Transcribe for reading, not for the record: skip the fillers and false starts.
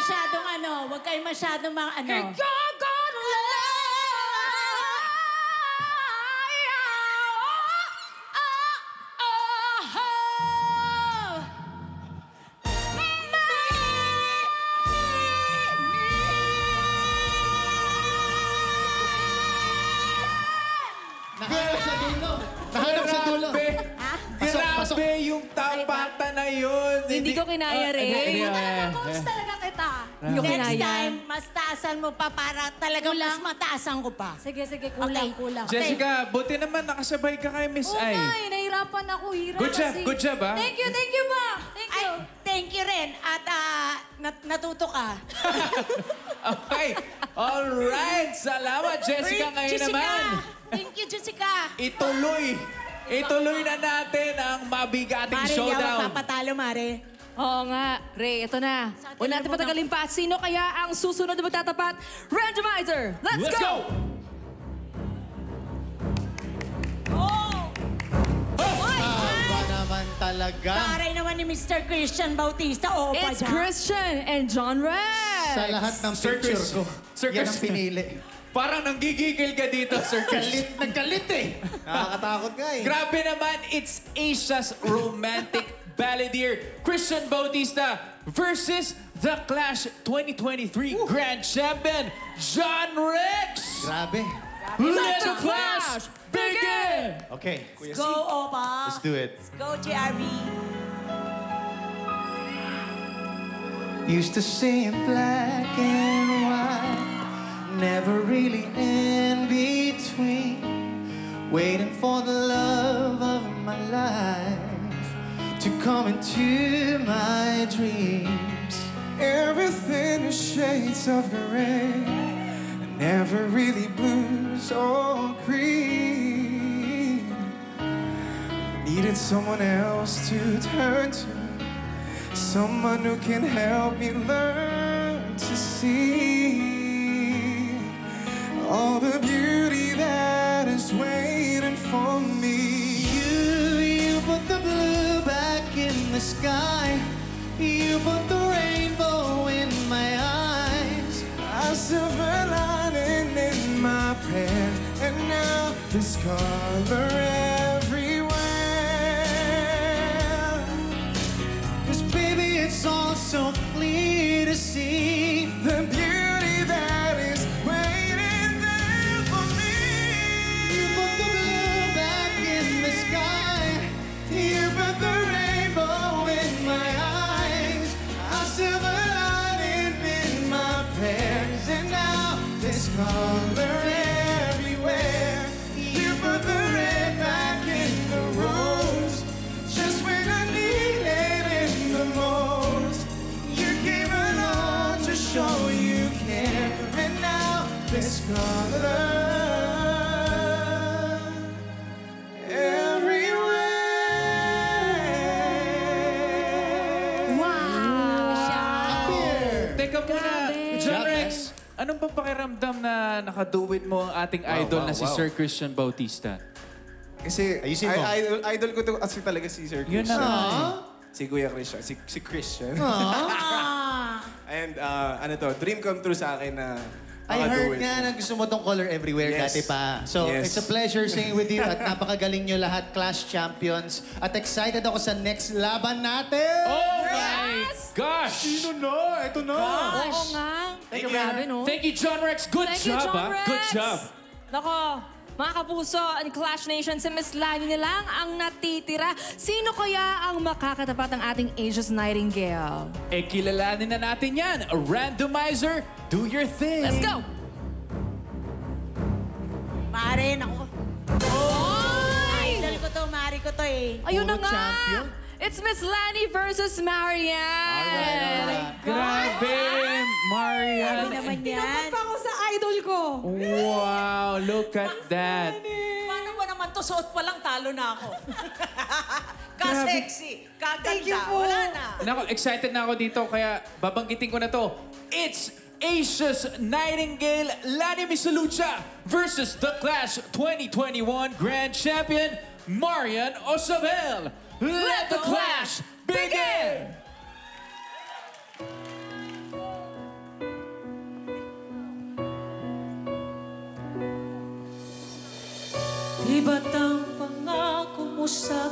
masyadong huwag kayo masyadong mga You're gonna lie. Nahanap sa dulo. Nahanap sa dulo. Grabe yung tapatan na yun. Hindi ko kinaya, Ray. Coach talaga kita. Hindi ko Next kinaya. time, mas taasan mo pa para talaga mas mataasan ko pa. Sige, Kulang. Jessica, buti naman nakasabay ka kay Miss Oo Ai. nga, nahirapan ako. Good job, ha? Thank you ba? Thank you. Thank you rin. At natuto ka. Okay. Alright. Salamat, Jessica. Ngayon naman. Thank you, Jessica. Ituloy na natin ang mabigating Mare, hindi ako showdown. magpapatalo, Mare. Oo nga, Ray, ito na. Huwag natin patagalin pa. Sino kaya ang susunod na magtatapat? Randomizer! Let's go! Aba naman talaga. Taray naman ni Mr. Christian Bautista. It's Christian and John Rex! Sa lahat ng picture ko, Sir yan ang Chris. pinili. Parang nanggigigil ka dito, Sir Chris. Nagkalit eh. Nakakatakot nga eh. Grabe naman, it's Asia's romantic balladeer, Christian Bautista versus The Clash 2023 Grand Champion, John Rex! Grabe. Let the clash begin! Okay. Go, Opa. Let's do it. Go, JRB. Used to see it black and white, never really in between, waiting for the love of my life to come into my dreams. Everything is shades of gray, never really blues or green. Needed someone else to turn to, someone who can help me learn to see all the beauty that is waiting for me. You put the blue back in the sky. You put the rainbow in my eyes. A silver lining in my prayers, and now this color everywhere. 'Cause baby, it's all so clear to see the beauty that is waiting there for me. You put the blue back in the sky. You put the rainbow in my eyes. A silver lining in my prayers, and now this color everywhere. You put the red back in the rose, just when I need it in the most. You gave it all to show you care, and now this color everywhere. Teka muna, Grabe. John Rex, anong bang pakiramdam na nakaduwit mo ang ating idol na si Sir Christian Bautista? Kasi Ayusin mo. idol ko to kasi talaga si Sir Yun Christian. na. Si Kuya Christian. Si Christian. Ah. And ano to, dream come true sa akin na I heard makaduet nga mo. na gusto mo tong color everywhere Yes. dati pa. So, Yes. it's a pleasure singing with you at napakagaling nyo lahat, Clash Champions. At excited ako sa next laban natin! Oh my gosh! Sino na? Ito na. Oo nga. Grabe, no? Thank you, John Rex. Good Thank you, job, John ha? Rex. Good job. Nako, mga kapuso, ang Clash Nation, si Miss Lani na lang ang natitira. Sino kaya ang makakatapat ng ating Asia's Nightingale? Eh, kilalanin na natin yan. A randomizer, do your thing. Let's go! Mare, naku. Oy! Idol ko to, Mare ko to eh. Ayun na Puro nga! champion. It's Miss Lani versus Marianne! Alright. Grabe, Marian. Sabi naman yan. ako sa idol ko! Wow, look at that. Paano ba naman to? Suot pa lang, talo na ako. Ka-sexy, kaganda, wala na. Nako, excited na ako dito, kaya babanggitin ko na to. It's Asia's Nightingale, Lani Misalucha versus The Clash 2021 Grand Champion, Marian Osabel. Let the clash begin! ba't ang pangako mo sa